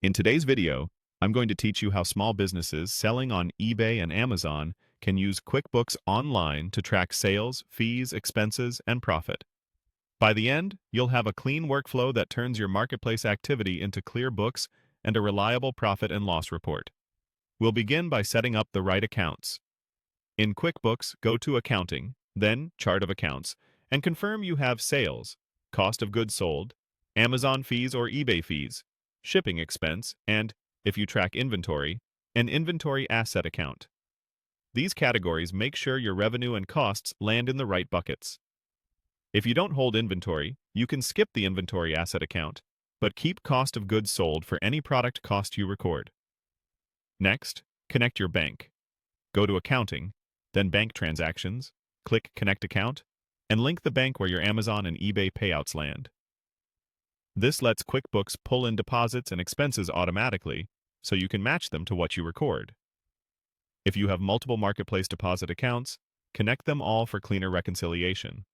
In today's video, I'm going to teach you how small businesses selling on eBay and Amazon can use QuickBooks Online to track sales, fees, expenses, and profit. By the end, you'll have a clean workflow that turns your marketplace activity into clear books and a reliable profit and loss report. We'll begin by setting up the right accounts. In QuickBooks, go to Accounting, then Chart of Accounts, and confirm you have sales, cost of goods sold, Amazon fees or eBay fees, shipping expense, and, if you track inventory, an inventory asset account. These categories make sure your revenue and costs land in the right buckets. If you don't hold inventory, you can skip the inventory asset account, but keep cost of goods sold for any product cost you record. Next, connect your bank. Go to Accounting, then Bank Transactions, click Connect Account, and link the bank where your Amazon and eBay payouts land. This lets QuickBooks pull in deposits and expenses automatically, so you can match them to what you record. If you have multiple marketplace deposit accounts, connect them all for cleaner reconciliation.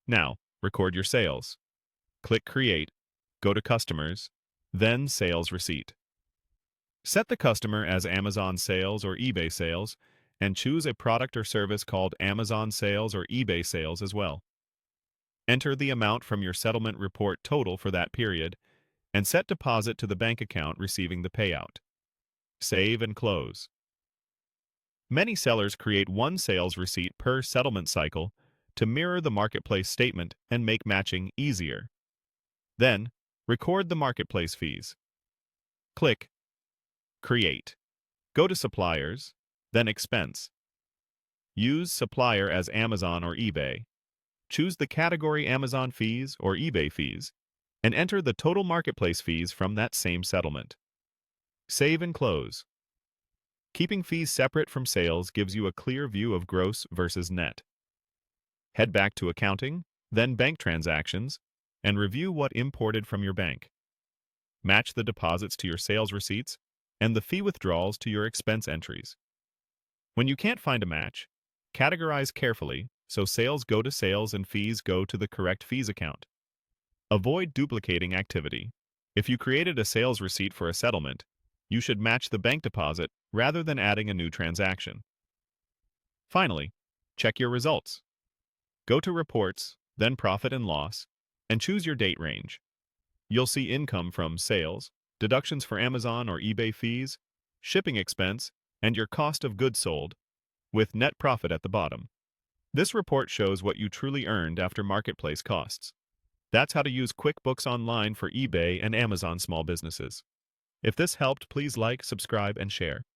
Now, record your sales. Click Create, go to Customers, then Sales Receipt. Set the customer as Amazon Sales or eBay Sales, and choose a product or service called Amazon Sales or eBay Sales as well. Enter the amount from your settlement report total for that period, and set deposit to the bank account receiving the payout. Save and close. Many sellers create one sales receipt per settlement cycle to mirror the marketplace statement and make matching easier. Then, record the marketplace fees. Click Create. Go to Suppliers, then Expense. Use Supplier as Amazon or eBay. Choose the category Amazon fees or eBay fees, and enter the total marketplace fees from that same settlement. Save and close. Keeping fees separate from sales gives you a clear view of gross versus net. Head back to Accounting, then Bank Transactions, and review what imported from your bank. Match the deposits to your sales receipts and the fee withdrawals to your expense entries. When you can't find a match, categorize carefully so sales go to sales and fees go to the correct fees account. Avoid duplicating activity. If you created a sales receipt for a settlement, you should match the bank deposit rather than adding a new transaction. Finally, check your results. Go to Reports, then Profit and Loss, and choose your date range. You'll see income from sales, deductions for Amazon or eBay fees, shipping expense, and your cost of goods sold, with net profit at the bottom. This report shows what you truly earned after marketplace costs. That's how to use QuickBooks Online for eBay and Amazon small businesses. If this helped, please like, subscribe, and share.